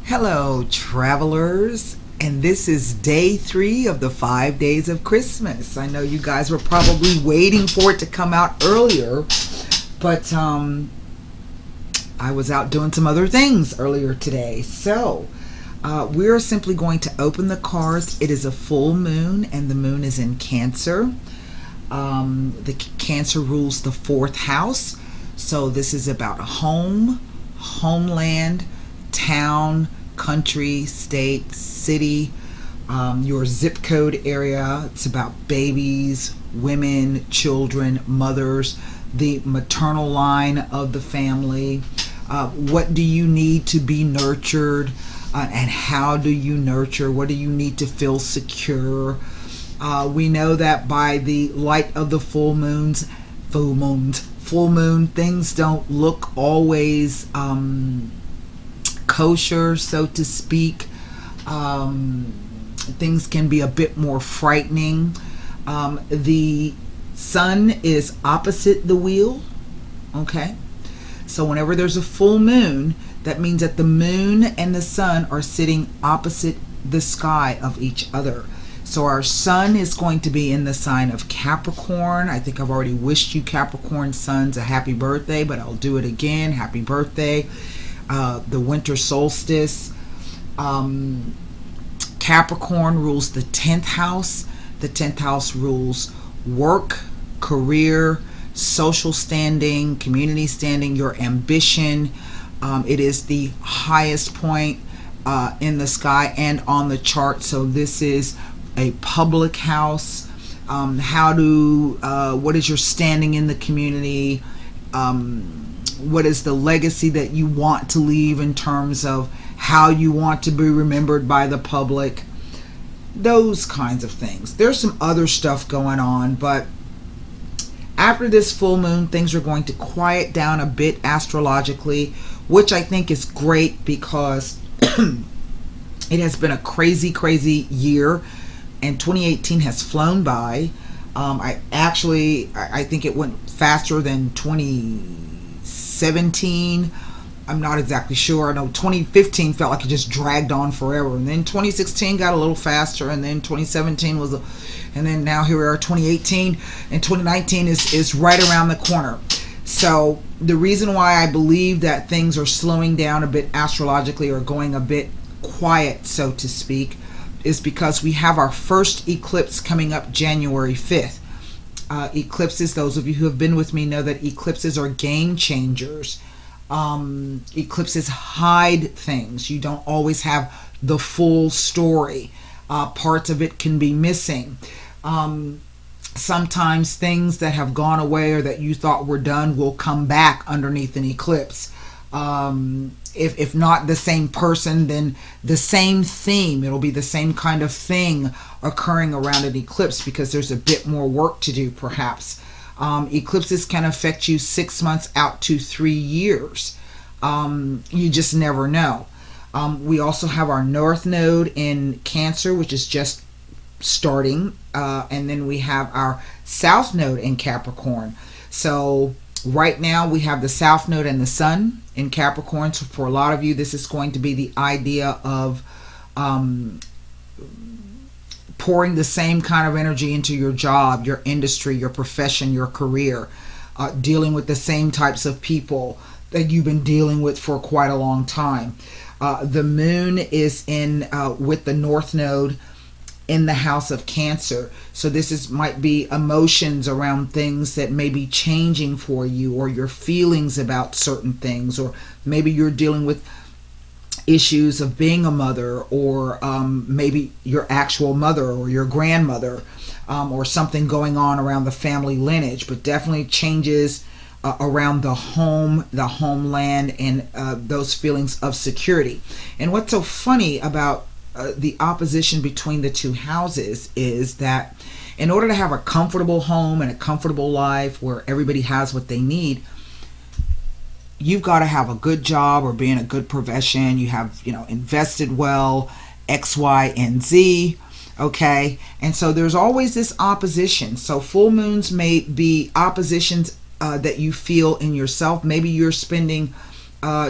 Hello, travelers, and this is day 3 of the 5 days of Christmas. I know you guys were probably waiting for it to come out earlier, but I was out doing some other things earlier today. So, we're simply going to open the cards. It is a full moon, and the moon is in Cancer. The Cancer rules the 4th house, so this is about home, homeland, town, country, state, city, your zip code area. It's about babies, women, children, mothers, the maternal line of the family. What do you need to be nurtured, and how do you nurture? What do you need to feel secure? We know that by the light of the full moon, things don't look always kosher, so to speak. Things can be a bit more frightening. The sun is opposite the wheel. Okay, so whenever there's a full moon, that means that the moon and the sun are sitting opposite the sky of each other. So our sun is going to be in the sign of Capricorn. I think I've already wished you Capricorn sons a happy birthday, but I'll do it again. Happy birthday. The winter solstice. Capricorn rules the 10th house. The 10th house rules work, career, social standing, community standing, your ambition. It is the highest point in the sky and on the chart. So this is a public house. What is your standing in the community? What is the legacy that you want to leave in terms of how you want to be remembered by the public? Those kinds of things. There's some other stuff going on, but after this full moon, things are going to quiet down a bit astrologically, which I think is great because it has been a crazy year, and 2018 has flown by. I think it went faster than 2017. I'm not exactly sure. I know 2015 felt like it just dragged on forever, and then 2016 got a little faster, and then 2017 and then now here we are, 2018, and 2019 is right around the corner. So the reason why I believe that things are slowing down a bit astrologically, or going a bit quiet, so to speak, is because we have our first eclipse coming up January 5th. Eclipses, those of you who have been with me know that eclipses are game changers. Eclipses hide things. You don't always have the full story. Parts of it can be missing. Sometimes things that have gone away or that you thought were done will come back underneath an eclipse. If not the same person, then the same theme. It'll be the same kind of thing occurring around an eclipse because there's a bit more work to do, perhaps. Eclipses can affect you 6 months out to 3 years. You just never know. We also have our North Node in Cancer, which is just starting. And then we have our South Node in Capricorn. So right now we have the South Node and the Sun in Capricorn. So for a lot of you, this is going to be the idea of pouring the same kind of energy into your job, your industry, your profession, your career, dealing with the same types of people that you've been dealing with for quite a long time. The moon is in with the North Node in the house of Cancer. So this might be emotions around things that may be changing for you, or your feelings about certain things, or maybe you're dealing with issues of being a mother, or maybe your actual mother or your grandmother, or something going on around the family lineage, but definitely changes around the home, the homeland, and those feelings of security. And what's so funny about the opposition between the two houses is that in order to have a comfortable home and a comfortable life where everybody has what they need, you've got to have a good job or be in a good profession. You have, invested well, X, Y, and Z. Okay. And so there's always this opposition. So full moons may be oppositions that you feel in yourself. Maybe you're spending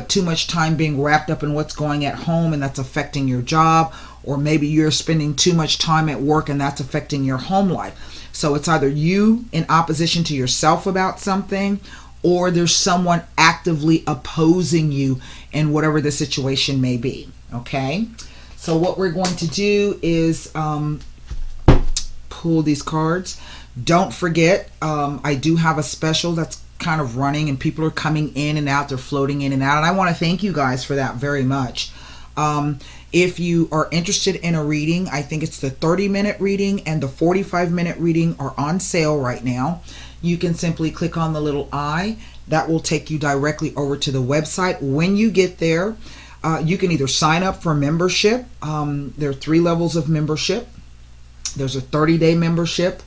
too much time being wrapped up in what's going at home and that's affecting your job, or maybe you're spending too much time at work and that's affecting your home life. So it's either you in opposition to yourself about something, or there's someone actively opposing you in whatever the situation may be. Okay, so what we're going to do is pull these cards. Don't forget, I do have a special that's kind of running and people are coming in and out. They're floating in and out, and I want to thank you guys for that very much. If you are interested in a reading, I think it's the 30-minute reading and the 45-minute reading are on sale right now. You can simply click on the little I. That will take you directly over to the website. When you get there, you can either sign up for membership. There are 3 levels of membership. There's a 30-day membership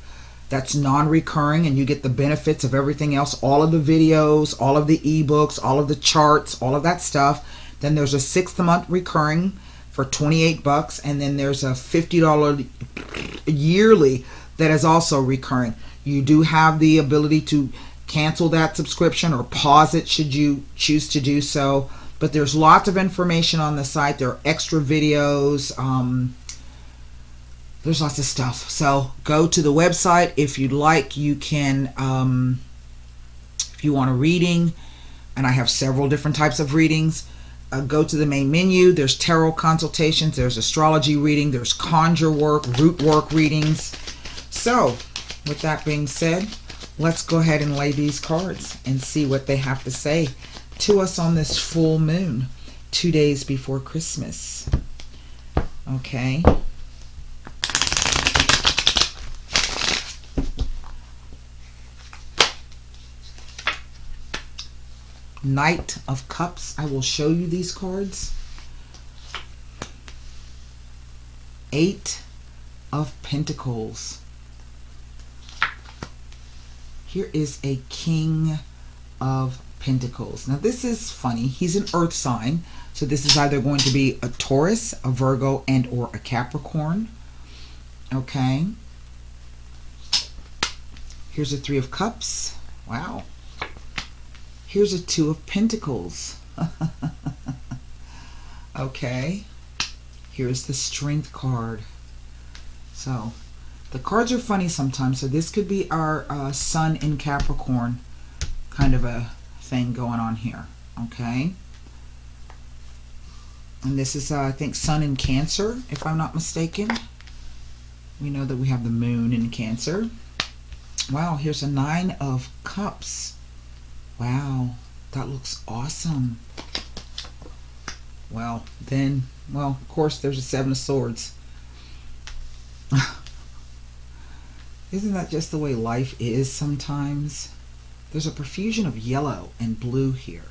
that's non-recurring, and you get the benefits of everything else, all of the videos, all of the ebooks, all of the charts, all of that stuff. Then there's a 6th-month recurring for $28, and then there's a $50 yearly that is also recurring. You do have the ability to cancel that subscription or pause it should you choose to do so. But there's lots of information on the site. There are extra videos. There's lots of stuff. So go to the website if you'd like. You can, if you want a reading, and I have several different types of readings, go to the main menu. There's tarot consultations. There's astrology reading. There's conjure work, root work readings. So with that being said, let's go ahead and lay these cards and see what they have to say to us on this full moon, 2 days before Christmas. Okay. Knight of Cups. I will show you these cards. 8 of Pentacles. Here is a King of Pentacles. Now this is funny. He's an earth sign, so this is either going to be a Taurus, a Virgo, and or a Capricorn. Okay. Here's a 3 of Cups. Wow. Here's a 2 of Pentacles. Okay. Here's the Strength card. So the cards are funny sometimes. So this could be our Sun in Capricorn kind of a thing going on here. Okay. And this is, I think, Sun in Cancer, if I'm not mistaken. We know that we have the Moon in Cancer. Wow, here's a 9 of Cups. Wow, that looks awesome. Well, then, well, of course, there's a 7 of Swords. Isn't that just the way life is sometimes? There's a profusion of yellow and blue here.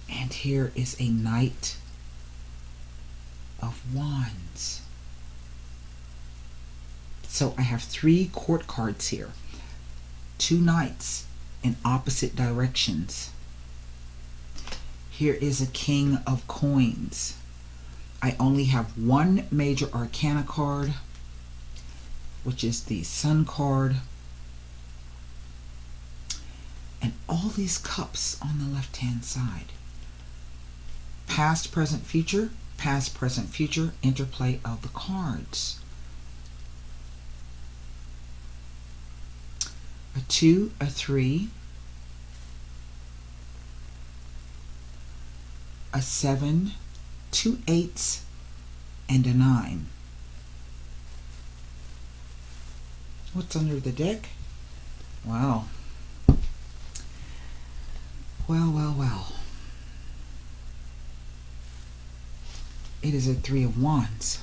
And here is a Knight of Wands. So I have 3 court cards here. 2 knights in opposite directions. Here is a King of Coins. I only have 1 major arcana card, which is the Sun card. And all these cups on the left-hand side. Past, present, future, interplay of the cards. A 2, a 3, a 7, 2 8s, and a 9. What's under the deck? Wow. Well, well, well. It is a 3 of Wands.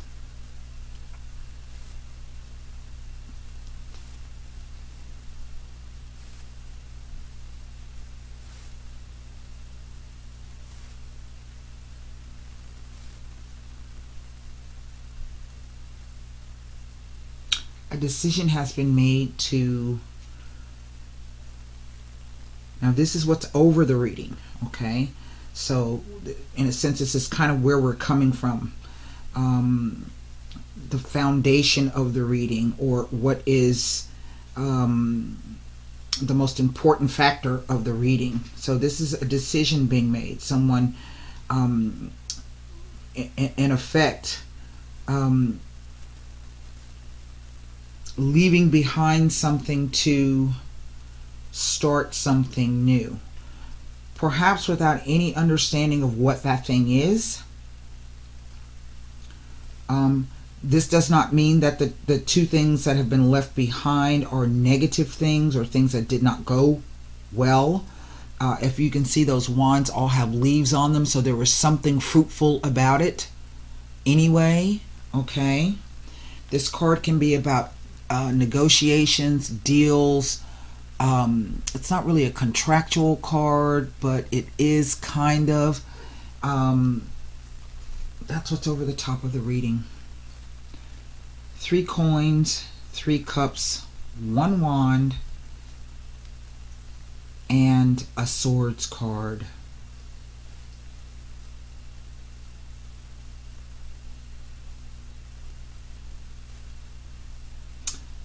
A decision has been made to, now this is what's over the reading, okay? So in a sense, this is kind of where we're coming from. The foundation of the reading, or what is the most important factor of the reading. So this is a decision being made. Someone, in effect, leaving behind something to start something new. Perhaps without any understanding of what that thing is. This does not mean that the two things that have been left behind are negative things or things that did not go well. If you can see, those wands all have leaves on them, so there was something fruitful about it anyway. Okay, this card can be about negotiations, deals. It's not really a contractual card, but it is kind of. That's what's over the top of the reading. 3 coins, 3 cups, 1 wand, and a swords card.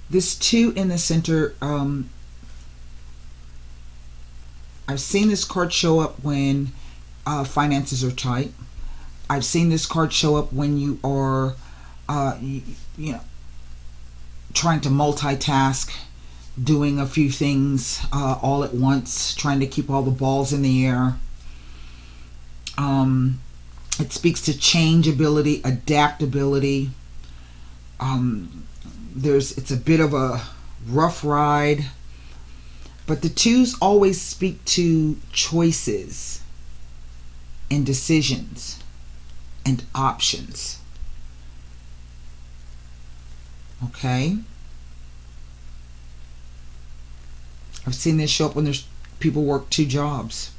This 2 in the center, I've seen this card show up when finances are tight. I've seen this card show up when you are, you know, trying to multitask, doing a few things all at once, trying to keep all the balls in the air. It speaks to changeability, adaptability. It's a bit of a rough ride, but the 2s always speak to choices and decisions and options. Okay, I've seen this show up when there's people work 2 jobs.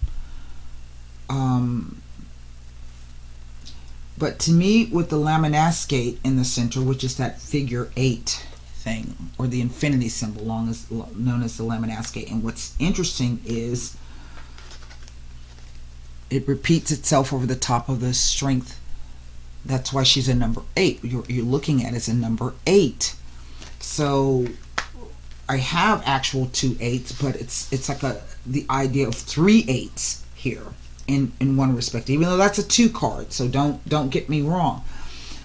But to me, with the Lamanaskate in the center, which is that figure 8 thing, or the infinity symbol, known as the Lamanaskate, and what's interesting is it repeats itself over the top of the strength. That's why she's a number 8. You're looking at it as a number 8. So I have actual 2 8s, but it's like the idea of 3 8s here in one respect, even though that's a 2 card. So don't get me wrong.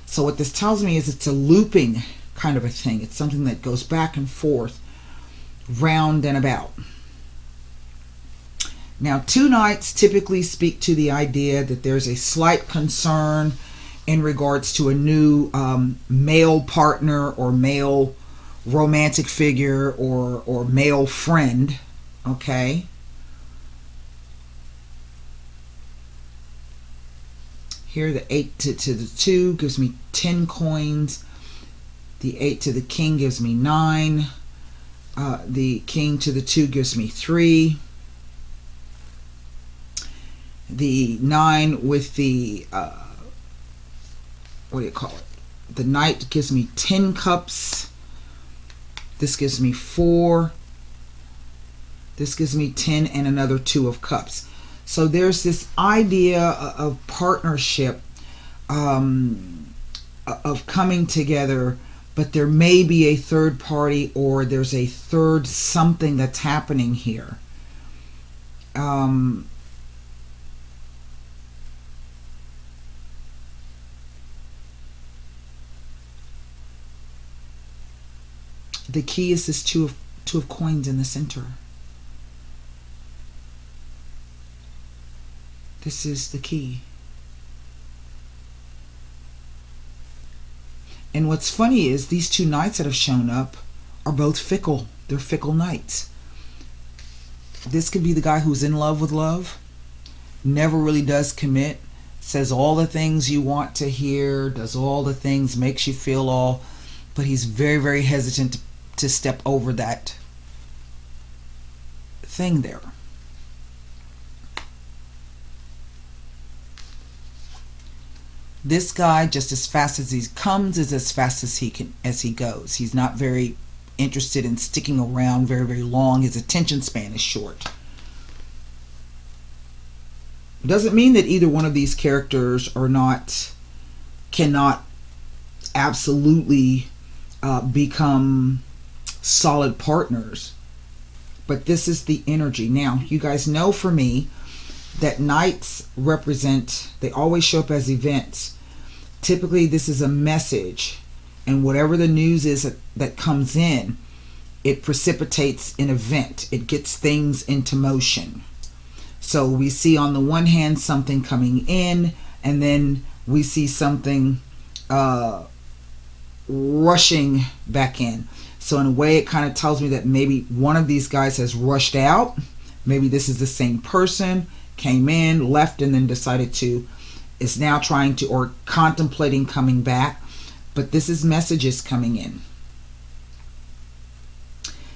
So what this tells me is it's a looping kind of a thing. It's something that goes back and forth, round and about. Now, 2 Knights typically speak to the idea that there's a slight concern in regards to a new male partner or male romantic figure or male friend. Okay. Here, the 8 to the 2 gives me 10 coins. The 8 to the king gives me 9. The king to the 2 gives me 3. The 9 with the what do you call it? The knight gives me 10 cups. This gives me 4. This gives me 10 and another 2 of cups. So there's this idea of partnership, of coming together, but there may be a third party, or there's a third something that's happening here. The key is this two of coins in the center. This is the key. And what's funny is these 2 knights that have shown up are both fickle. They're fickle knights. This could be the guy who's in love with love, never really does commit, says all the things you want to hear, does all the things, makes you feel all, but he's very, very hesitant to step over that thing there. This guy, just as fast as he comes, is as fast as he goes. He's not very interested in sticking around very, very long. His attention span is short. It doesn't mean that either one of these characters cannot absolutely become solid partners. But this is the energy. Now, you guys know for me that nights represent, they always show up as events. Typically, this is a message. And whatever the news is that comes in, it precipitates an event. It gets things into motion. So we see on the one hand something coming in, and then we see something rushing back in. So in a way, it kind of tells me that maybe one of these guys has rushed out. Maybe this is the same person, came in, left, and then decided to, is now trying to, or contemplating coming back. But this is messages coming in.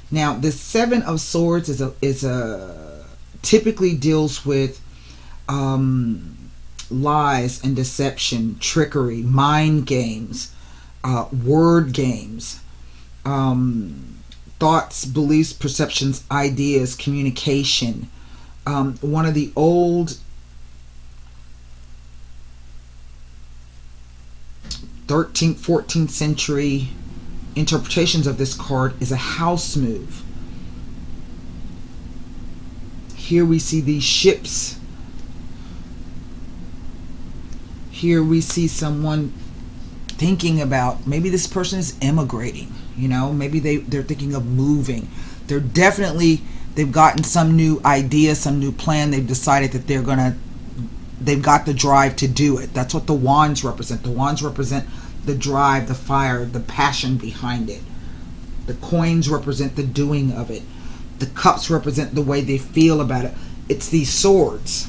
Now, the Seven of Swords is a typically deals with lies and deception, trickery, mind games, word games, thoughts, beliefs, perceptions, ideas, communication. One of the old 13th, 14th century interpretations of this card is a house move. Here we see these ships. Here we see someone thinking about, maybe this person is immigrating, you know, maybe they're thinking of moving. They've gotten some new idea, some new plan. They've decided that they've got the drive to do it. That's what the wands represent. The wands represent the drive, the fire, the passion behind it. The coins represent the doing of it. The cups represent the way they feel about it. It's these swords.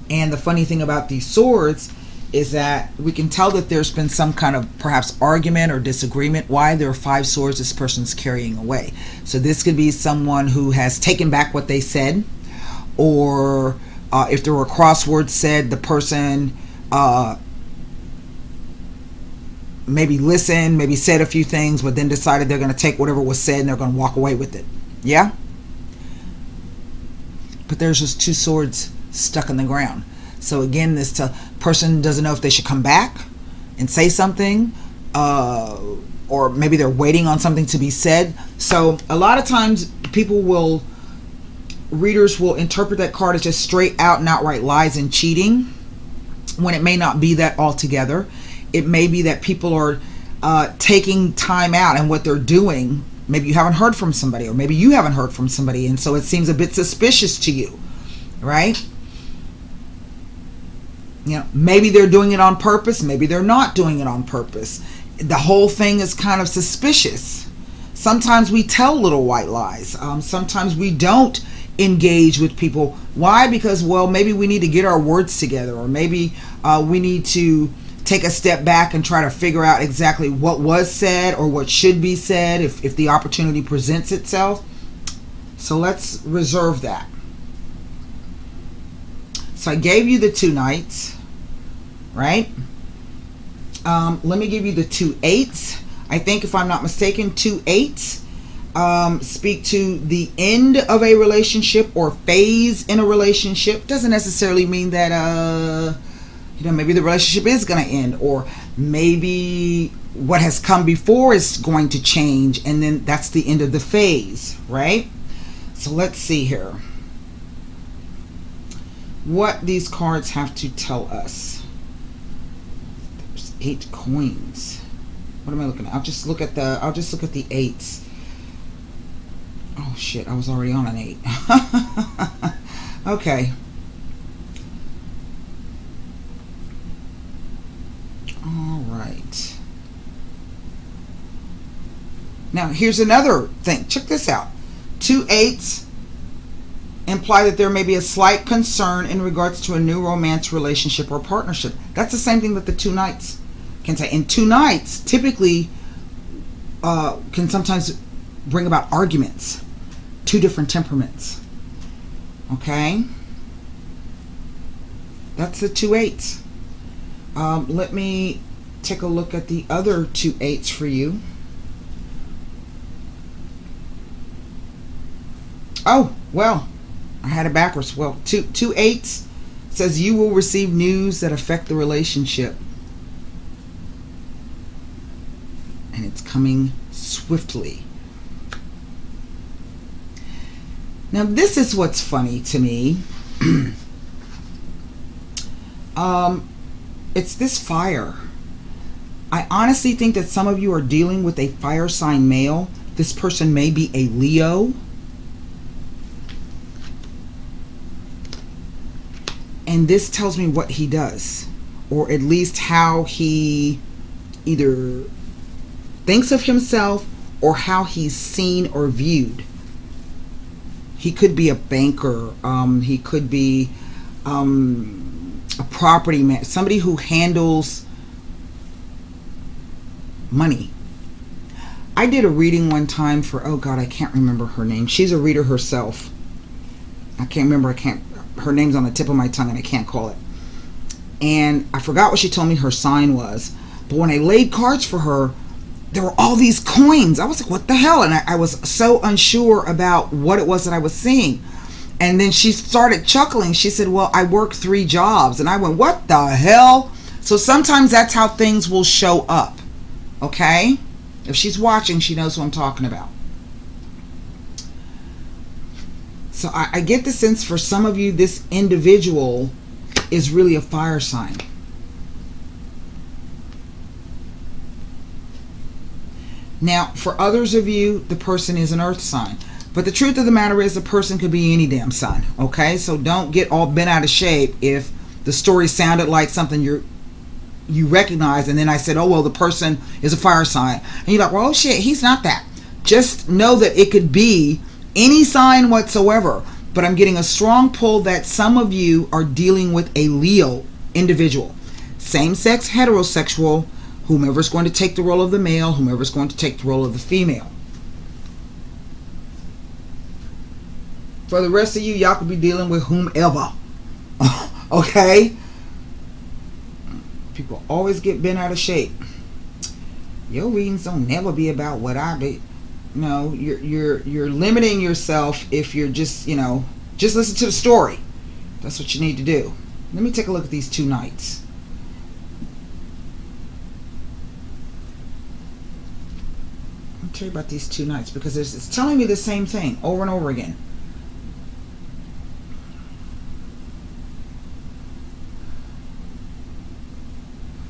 And the funny thing about these swords is that we can tell that there's been some kind of perhaps argument or disagreement. Why? There are 5 swords this person's carrying away. So this could be someone who has taken back what they said, or if there were crosswords said, the person maybe listened, maybe said a few things, but then decided they're going to take whatever was said and they're going to walk away with it. Yeah? But there's just 2 swords stuck in the ground. So again, this person doesn't know if they should come back and say something, or maybe they're waiting on something to be said. So a lot of times readers will interpret that card as just straight out and outright lies and cheating, when it may not be that altogether. It may be that people are taking time out, and what they're doing, maybe you haven't heard from somebody, or maybe you haven't heard from somebody, and so it seems a bit suspicious to you, right? You know, maybe they're doing it on purpose, maybe they're not doing it on purpose. The whole thing is kind of suspicious. Sometimes we tell little white lies. Sometimes we don't engage with people. Why? Because, well, maybe we need to get our words together, or maybe we need to take a step back and try to figure out exactly what was said or what should be said if the opportunity presents itself. So let's reserve that. So I gave you the 2 knights, right? Let me give you the 2 eights. I think, if I'm not mistaken, 2 eights speak to the end of a relationship or phase in a relationship. Doesn't necessarily mean that maybe the relationship is going to end, or maybe what has come before is going to change, and then that's the end of the phase, right? So let's see here what these cards have to tell us. There's 8 coins. What am I looking at? I'll just look at the eights. Oh shit, I was already on an 8. Okay. All right. Now here's another thing. Check this out. 2 eights imply that there may be a slight concern in regards to a new romance, relationship, or partnership. That's the same thing that the 2 knights can say. And 2 knights typically can sometimes bring about arguments. 2 different temperaments. Okay? That's the 2 eights. Let me take a look at the other 2 eights for you. Oh, well, I had it backwards. Well, 2 eights says you will receive news that affect the relationship. And it's coming swiftly. Now, this is what's funny to me. It's this fire. I honestly think that some of you are dealing with a fire sign male. This person may be a Leo. And this tells me what he does, or at least how he either thinks of himself or how he's seen or viewed. He could be a banker. He could be a property man, somebody who handles money. I did a reading one time for, oh God, I can't remember her name. She's a reader herself. I can't remember. Her name's on the tip of my tongue and I can't call it. And I forgot what she told me her sign was. But when I laid cards for her, there were all these coins. I was like, what the hell? And I was so unsure about what it was that I was seeing. And then she started chuckling. She said, well, I work 3 jobs. And I went, what the hell? So sometimes that's how things will show up. Okay? If she's watching, she knows what I'm talking about. So I get the sense for some of you, this individual is really a fire sign. Now, for others of you, the person is an earth sign. But the truth of the matter is the person could be any damn sign. Okay? So don't get all bent out of shape if the story sounded like something you recognize, and then I said, oh, well, the person is a fire sign. And you're like, well, oh, shit, he's not that. Just know that it could be any sign whatsoever. But I'm getting a strong pull that some of you are dealing with a Leo individual. Same-sex, heterosexual, whomever's going to take the role of the male, whomever's going to take the role of the female. For the rest of you, y'all could be dealing with whomever. Okay? People always get bent out of shape. Your readings don't never be about what I be. No, you're limiting yourself if you're just, just listen to the story. That's what you need to do. Let me take a look at these 2 knights. I'll tell you about these 2 knights because it's telling me the same thing over and over again.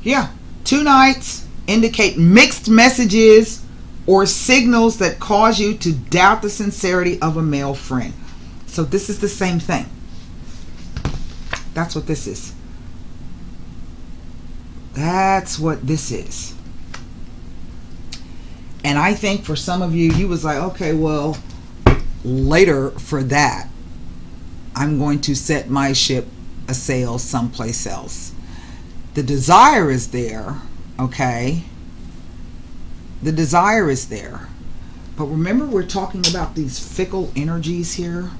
Yeah, 2 knights indicate mixed messages or signals that cause you to doubt the sincerity of a male friend. So this is the same thing. That's what this is. That's what this is. And I think for some of you, you was like, okay, well, later for that, I'm going to set my ship a sail someplace else. The desire is there, okay? The desire is there. But remember, we're talking about these fickle energies here.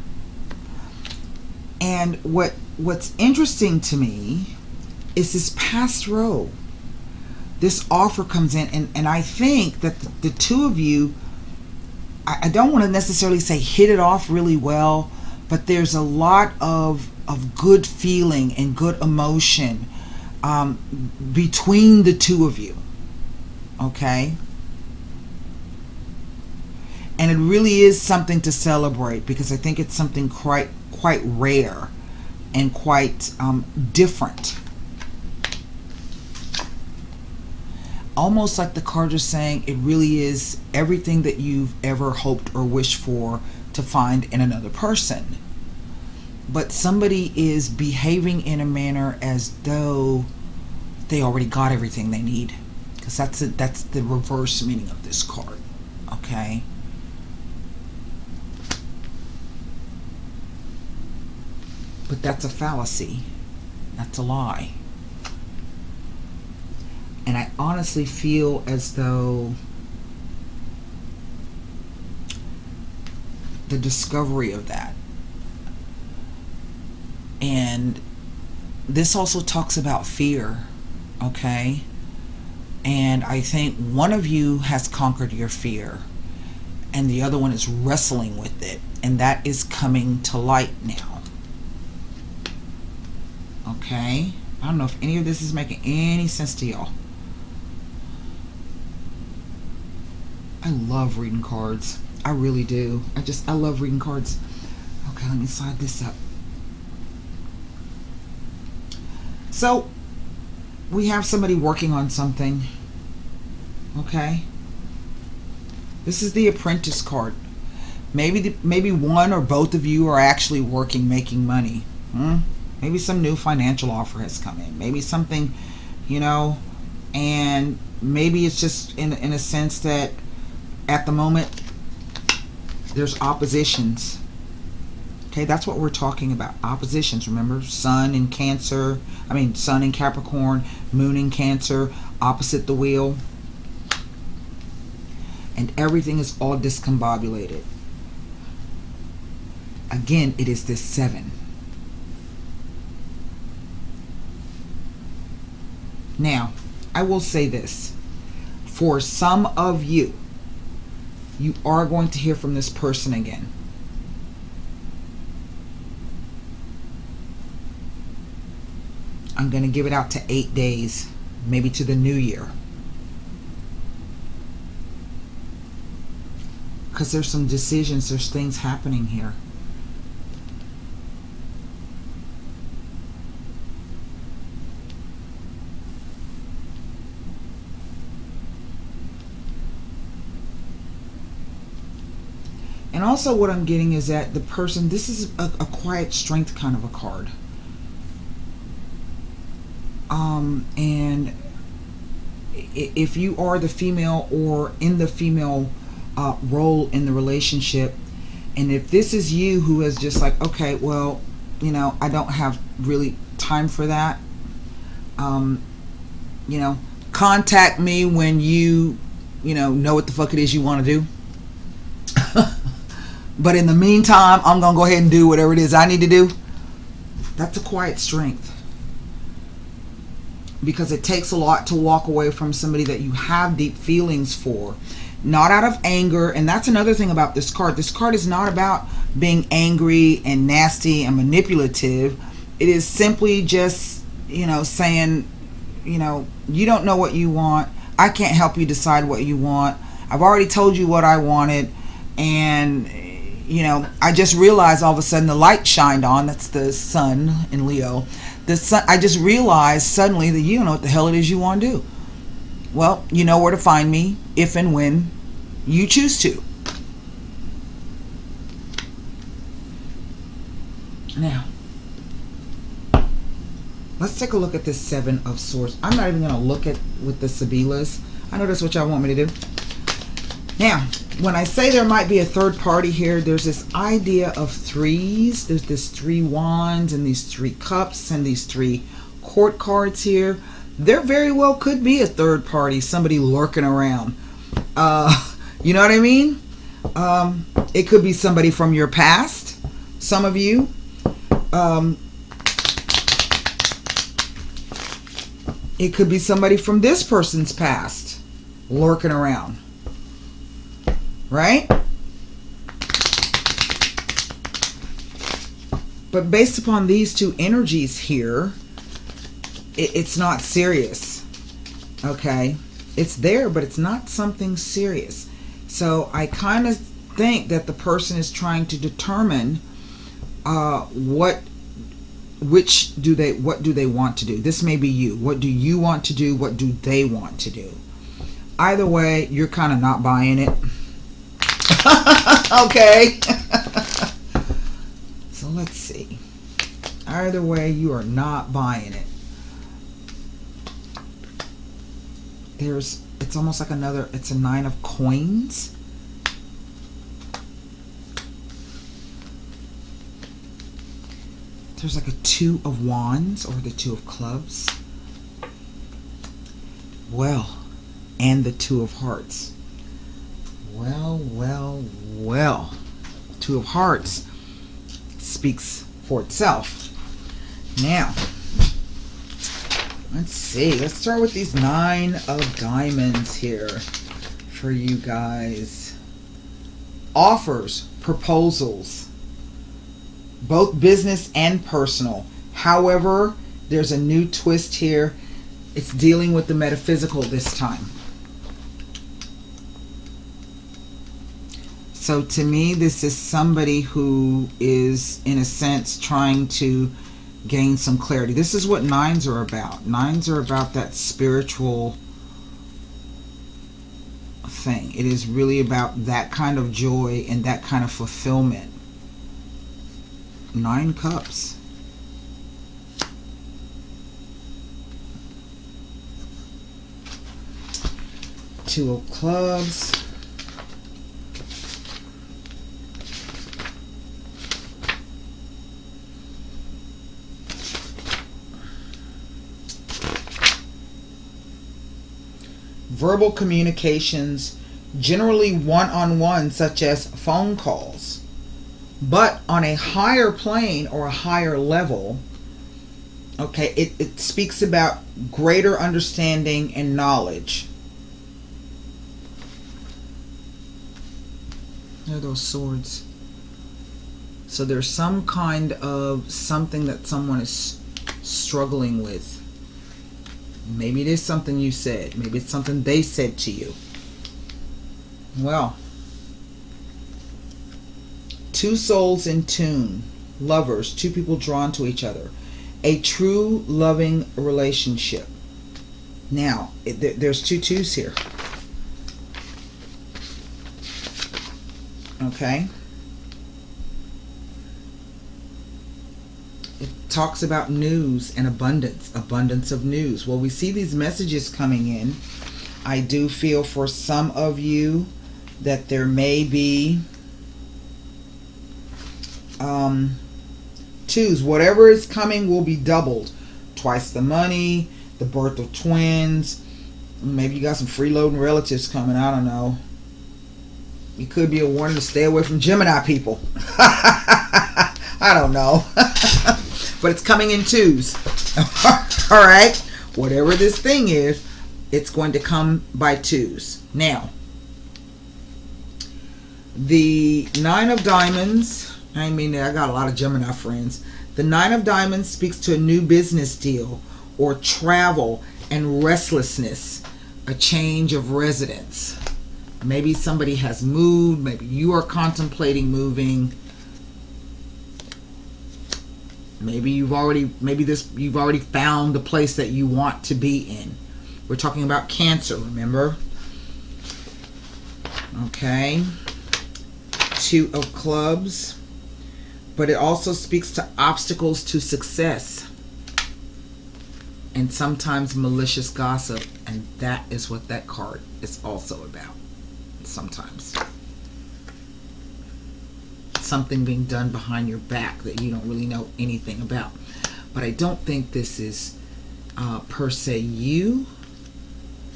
And what's interesting to me is this past row. This offer comes in, and I think that the 2 of you, I don't want to necessarily say hit it off really well, but there's a lot of good feeling and good emotion between the 2 of you. Okay? And it really is something to celebrate because I think it's something quite rare and quite different. Almost like the cards are saying, it really is everything that you've ever hoped or wished for to find in another person. But somebody is behaving in a manner as though they already got everything they need. Because that's the reverse meaning of this card. Okay? But that's a fallacy. That's a lie. And I honestly feel as though the discovery of that. And this also talks about fear, okay? And I think one of you has conquered your fear and the other one is wrestling with it, and that is coming to light now. Okay? I don't know if any of this is making any sense to y'all. I love reading cards. I really do. I love reading cards. Okay, let me slide this up. So we have somebody working on something. Okay, this is the Apprentice card. Maybe one or both of you are actually working, making money. Maybe some new financial offer has come in. Maybe something, you know, and maybe it's just in a sense that at the moment there's oppositions. Okay, that's what we're talking about. Oppositions. Remember, Sun in Cancer. Sun in Capricorn, Moon in Cancer, opposite the wheel. And everything is all discombobulated. Again, it is this 7. Now, I will say this. For some of you, you are going to hear from this person again. I'm going to give it out to 8 days, maybe to the new year. Because there's some decisions, there's things happening here. And also what I'm getting is that the person, this is a quiet strength kind of a card. And if you are the female or in the female role in the relationship, and if this is you who is just like, okay, well, you know, I don't have really time for that. You know, contact me when you know what the fuck it is you want to do. But in the meantime, I'm going to go ahead and do whatever it is I need to do. That's a quiet strength. Because it takes a lot to walk away from somebody that you have deep feelings for. Not out of anger. And that's another thing about this card. This card is not about being angry and nasty and manipulative. It is simply just, you know, saying, you know, you don't know what you want. I can't help you decide what you want. I've already told you what I wanted. And, you know, I just realized all of a sudden the light shined on. That's the Sun in Leo. The Sun, I just realized suddenly that you don't know what the hell it is you want to do. Well, you know where to find me if and when you choose to. Now, let's take a look at this 7 of Swords. I'm not even going to look at with the Sibilas. I know that's what y'all want me to do. Now, when I say there might be a third party here, there's this idea of 3s. There's this 3 wands and these 3 cups and these 3 court cards here. There very well could be a third party, somebody lurking around. You know what I mean? It could be somebody from your past, some of you. It could be somebody from this person's past lurking around. Right? But based upon these 2 energies here, it's not serious. Okay? It's there, but it's not something serious. So I kind of think that the person is trying to determine what do they want to do. This may be you. What do you want to do? What do they want to do? Either way, you're kind of not buying it. Okay. So let's see. Either way, you are not buying it. It's almost like it's a 9 of coins. There's like a 2 of wands or the 2 of clubs. Well, and the 2 of hearts. Well, well, well. 2 of hearts speaks for itself. Now, let's see. Let's start with these 9 of diamonds here for you guys. Offers, proposals, both business and personal. However, there's a new twist here. It's dealing with the metaphysical this time. So to me, this is somebody who is, in a sense, trying to gain some clarity. This is what nines are about. Nines are about that spiritual thing. It is really about that kind of joy and that kind of fulfillment. 9 cups. Two of clubs. Verbal communications, generally one-on-one, such as phone calls. But on a higher plane or a higher level, okay, it speaks about greater understanding and knowledge. There are those swords. So there's some kind of something that someone is struggling with. Maybe it is something you said. Maybe it's something they said to you. Well, 2 souls in tune. Lovers. 2 people drawn to each other. A true loving relationship. Now, there's 2 twos here. Okay. It talks about news and abundance. Abundance of news. Well, we see these messages coming in. I do feel for some of you that there may be twos. Whatever is coming will be doubled. Twice the money, the birth of twins. Maybe you got some freeloading relatives coming. I don't know. It could be a warning to stay away from Gemini people. I don't know. But it's coming in twos. All right. Whatever this thing is, it's going to come by twos. Now, the 9 of diamonds. I mean, I got a lot of Gemini friends. The 9 of diamonds speaks to a new business deal or travel and restlessness, a change of residence. Maybe somebody has moved. Maybe you are contemplating moving. Maybe you've already found the place that you want to be in. We're talking about Cancer, remember? Okay. 2 of clubs. But it also speaks to obstacles to success. And sometimes malicious gossip. And that is what that card is also about. Sometimes. Something being done behind your back that you don't really know anything about. But I don't think this is per se you.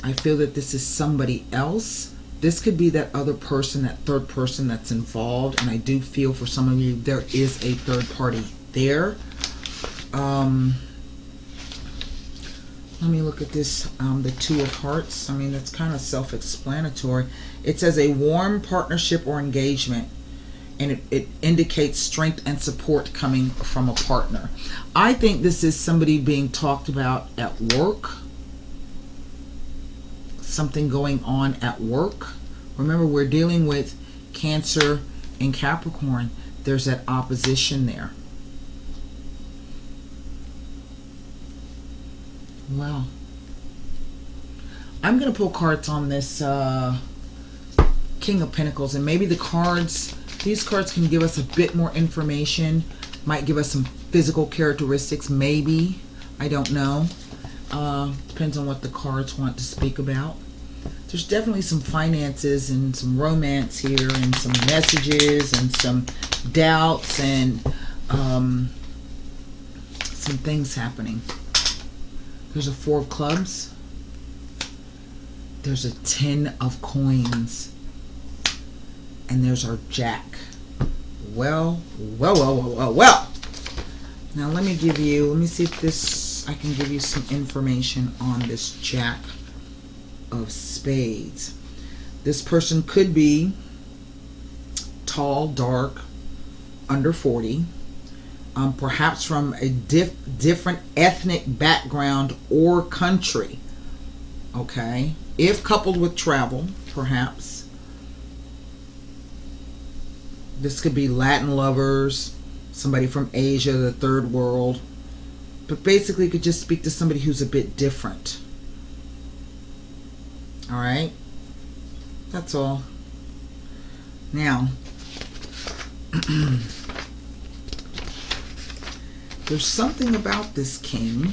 I feel that this is somebody else. This could be that other person, that third person that's involved. And I do feel for some of you there is a third party there. Let me look at this, the 2 of hearts. I mean, that's kind of self-explanatory. It says a warm partnership or engagement. And it indicates strength and support coming from a partner. I think this is somebody being talked about at work. Something going on at work. Remember, we're dealing with Cancer and Capricorn. There's that opposition there. Well, I'm going to pull cards on this King of Pentacles. And maybe the cards, these cards can give us a bit more information. Might give us some physical characteristics, maybe. I don't know. Depends on what the cards want to speak about. There's definitely some finances and some romance here and some messages and some doubts and some things happening. There's a 4 of clubs. There's a 10 of coins. And there's our Jack. Well. Now let me see if I can give you some information on this Jack of Spades. This person could be tall, dark, under 40. Perhaps from a different ethnic background or country. Okay? If coupled with travel, perhaps. This could be Latin lovers, somebody from Asia, the third world. But basically, it could just speak to somebody who's a bit different. All right? That's all. Now, there's something about this king.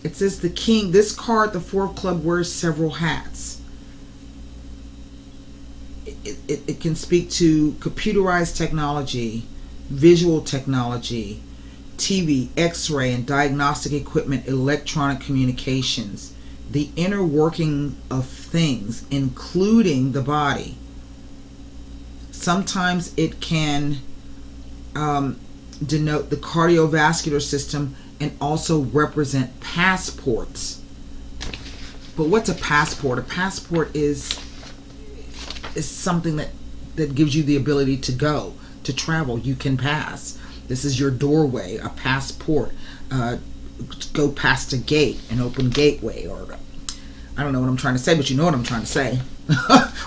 It says the king, this card, the Four of Clubs, wears several hats. It can speak to computerized technology, visual technology, TV, X-ray, and diagnostic equipment, electronic communications, the inner working of things, including the body. Sometimes it can denote the cardiovascular system and also represent passports. But what's a passport? A passport is something that gives you the ability to go, to travel. You can pass. This is your doorway, a passport. Go past a gate, an open gateway, or I don't know what I'm trying to say, but you know what I'm trying to say.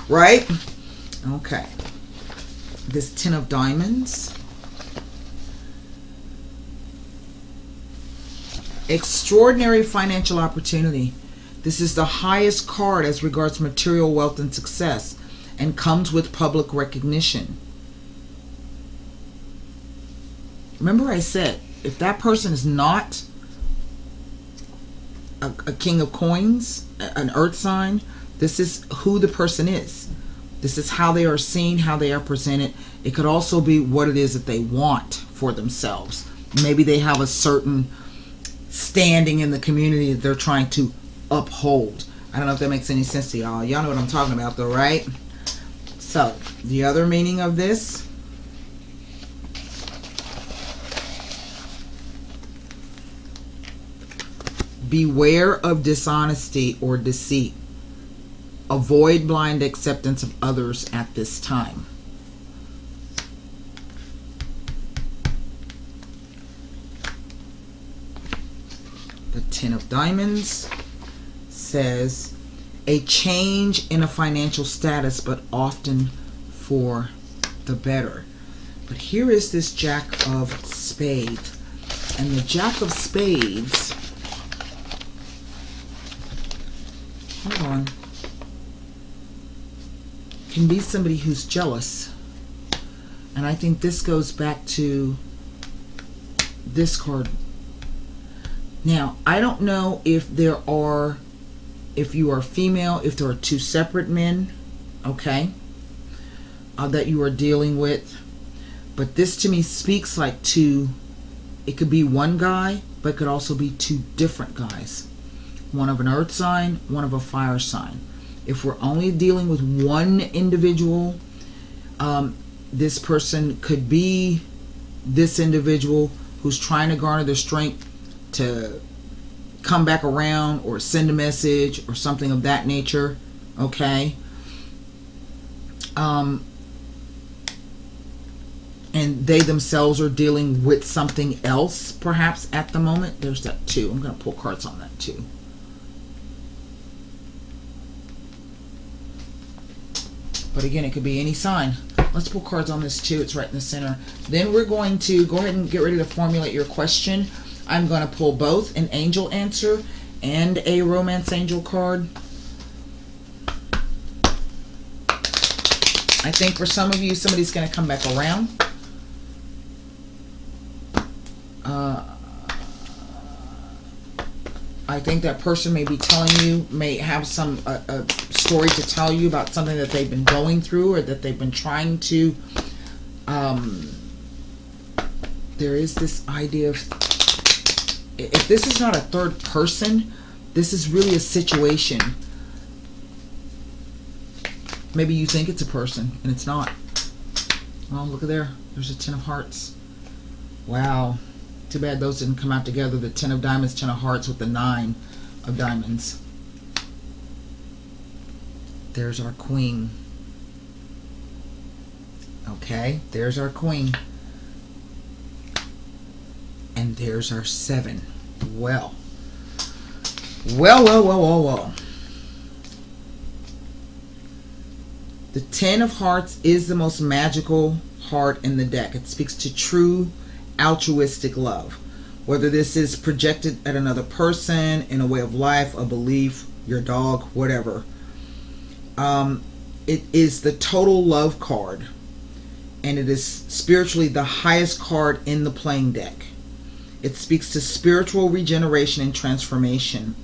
Right? Okay. This 10 of diamonds. Extraordinary financial opportunity. This is the highest card as regards material wealth and success, and comes with public recognition. Remember I said, if that person is not a king of coins, an earth sign, this is who the person is. This is how they are seen, how they are presented. It could also be what it is that they want for themselves. Maybe they have a certain standing in the community that they're trying to uphold. I don't know if that makes any sense to y'all. Y'all know what I'm talking about though, right? So, the other meaning of this, beware of dishonesty or deceit. Avoid blind acceptance of others at this time. The 10 of diamonds says a change in a financial status, but often for the better. But here is this Jack of Spades. And the Jack of Spades, hold on, can be somebody who's jealous. And I think this goes back to this card. Now, I don't know if you are female, if there are two separate men, okay, that you are dealing with. But this to me speaks like two, it could be one guy, but it could also be two different guys. One of an earth sign, one of a fire sign. If we're only dealing with one individual, this person could be this individual who's trying to garner the strength to come back around or send a message or something of that nature, okay? And they themselves are dealing with something else perhaps at the moment. There's that too. I'm going to pull cards on that too. But again, it could be any sign. Let's pull cards on this too. It's right in the center. Then we're going to go ahead and get ready to formulate your question. I'm going to pull both an angel answer and a romance angel card. I think for some of you, somebody's going to come back around. I think that person may be telling you, may have some a story to tell you about something that they've been going through or that they've been trying to. There is this idea of, if this is not a third person, this is really a situation. Maybe you think it's a person and it's not. Well, look at there. There's a 10 of hearts. Wow. Too bad those didn't come out together. The 10 of diamonds, 10 of hearts with the 9 of diamonds. There's our queen. Okay, there's our queen. And there's our 7. Well. The Ten of Hearts is the most magical heart in the deck. It speaks to true altruistic love. Whether this is projected at another person, in a way of life, a belief, your dog, whatever. It is the total love card. And it is spiritually the highest card in the playing deck. It speaks to spiritual regeneration and transformation,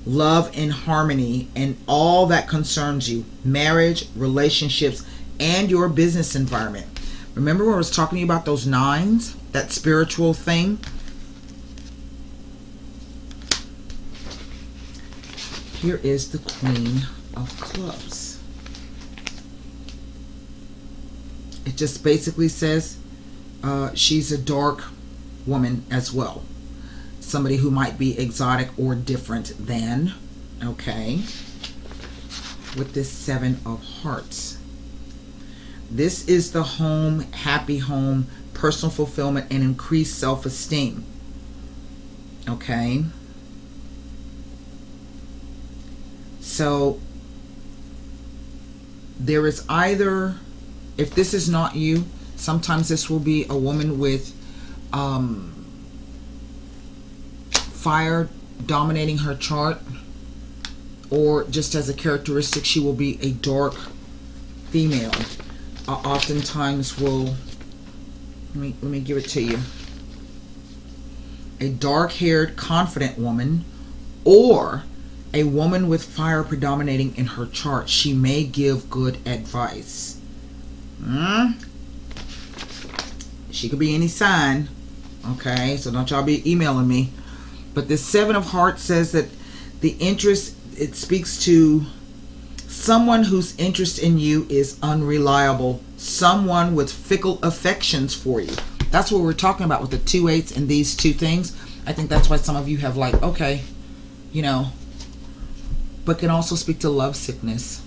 love and harmony, and all that concerns you. Marriage, relationships, and your business environment. Remember when I was talking to you about those nines? That spiritual thing? Here is the Queen of Clubs. It just basically says she's a dark woman as well. Somebody who might be exotic or different than. Okay. With this Seven of Hearts. This is the home, happy home, personal fulfillment, and increased self-esteem. Okay. So there is either, if this is not you, sometimes this will be a woman with fire dominating her chart, or just as a characteristic, she will be a dark female. Oftentimes will, let me give it to you. A dark-haired, confident woman, or a woman with fire predominating in her chart. She may give good advice. She could be any sign. Okay, so don't y'all be emailing me. But this Seven of Hearts says that the interest, it speaks to someone whose interest in you is unreliable. Someone with fickle affections for you. That's what we're talking about with the 2 8s and these two things. I think that's why some of you have like, okay, you know, but can also speak to love sickness,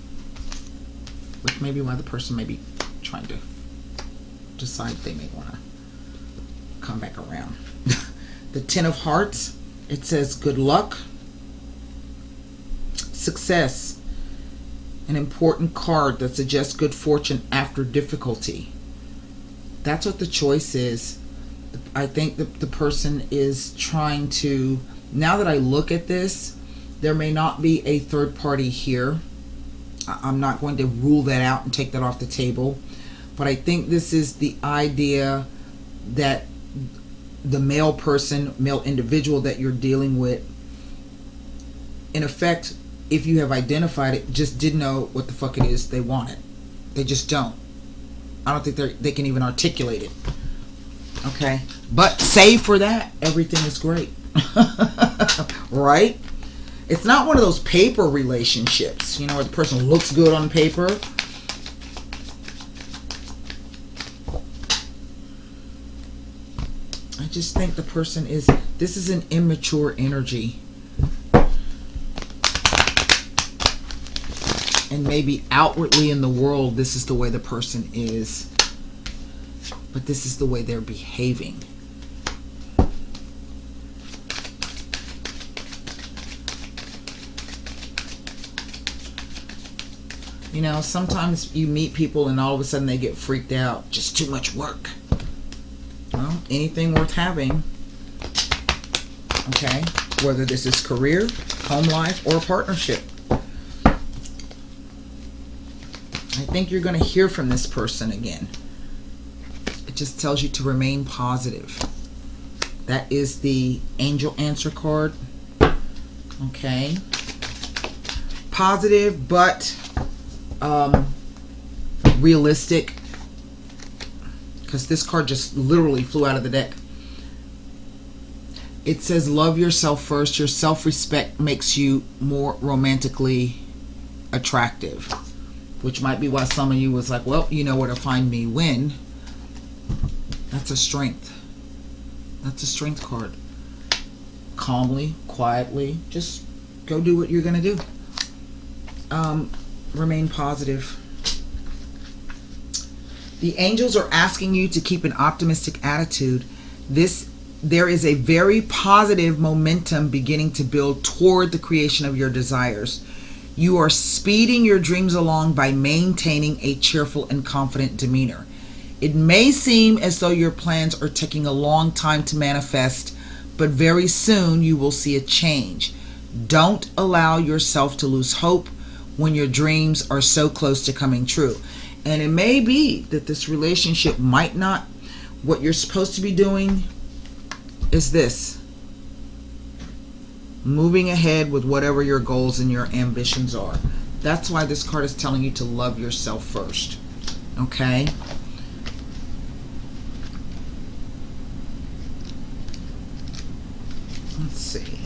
which may be why the person may be trying to decide they may want to come back around. The Ten of Hearts, it says good luck, success, an important card that suggests good fortune after difficulty. That's what the choice is. I think that the person is trying to, now that I look at this, there may not be a third party here. I'm not going to rule that out and take that off the table. But I think this is the idea that the male person, male individual that you're dealing with, in effect, if you have identified it, just didn't know what the fuck it is they wanted. They just don't. I don't think they can even articulate it. Okay? But save for that, everything is great. Right? It's not one of those paper relationships, you know, where the person looks good on paper. I just think the person is, this is an immature energy. And maybe outwardly in the world, this is the way the person is. But this is the way they're behaving. You know, sometimes you meet people and all of a sudden they get freaked out. Just too much work. Well, anything worth having. Okay. Whether this is career, home life, or partnership. I think you're going to hear from this person again. It just tells you to remain positive. That is the angel answer card. Okay. Positive, but realistic, because this card just literally flew out of the deck. It says love yourself first. Your self-respect makes you more romantically attractive, which might be why some of you was like, well, you know where to find me when. That's a strength. That's a strength card. Calmly, quietly, just go do what you're going to do. Remain positive. The angels are asking you to keep an optimistic attitude. There is a very positive momentum beginning to build toward the creation of your desires. You are speeding your dreams along by maintaining a cheerful and confident demeanor. It may seem as though your plans are taking a long time to manifest, but very soon you will see a change. Don't allow yourself to lose hope when your dreams are so close to coming true. And it may be that this relationship might not, what you're supposed to be doing is this: moving ahead with whatever your goals and your ambitions are. That's why this card is telling you to love yourself first. Okay? Let's see.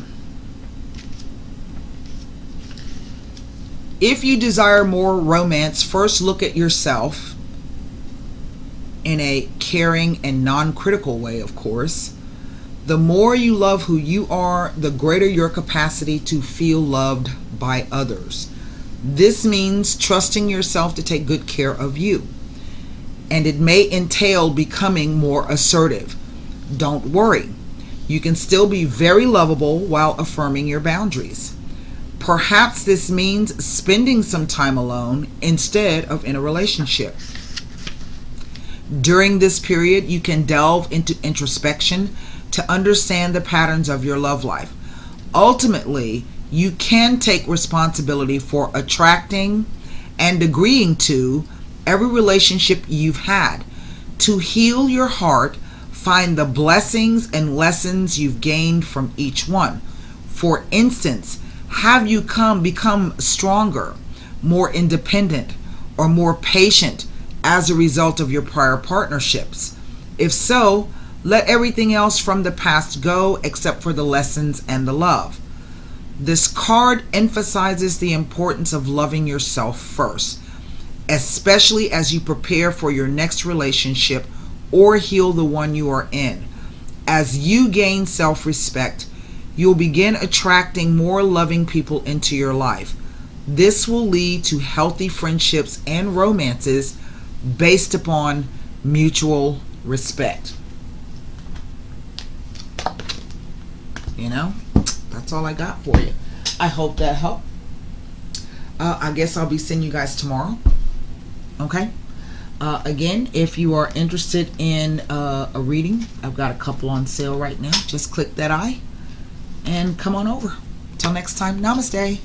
If you desire more romance, first look at yourself in a caring and non-critical way, of course. The more you love who you are, the greater your capacity to feel loved by others. This means trusting yourself to take good care of you. And it may entail becoming more assertive. Don't worry. You can still be very lovable while affirming your boundaries. Perhaps this means spending some time alone instead of in a relationship. During this period, you can delve into introspection to understand the patterns of your love life. Ultimately, you can take responsibility for attracting and agreeing to every relationship you've had. To heal your heart, find the blessings and lessons you've gained from each one. For instance, have you become stronger, more independent, or more patient as a result of your prior partnerships? If so, let everything else from the past go except for the lessons and the love. This card emphasizes the importance of loving yourself first, especially as you prepare for your next relationship or heal the one you are in. As you gain self-respect, you'll begin attracting more loving people into your life. This will lead to healthy friendships and romances based upon mutual respect. You know, that's all I got for you. I hope that helped. I guess I'll be seeing you guys tomorrow. Okay. Again, if you are interested in a reading, I've got a couple on sale right now. Just click that eye and come on over. Till next time, namaste.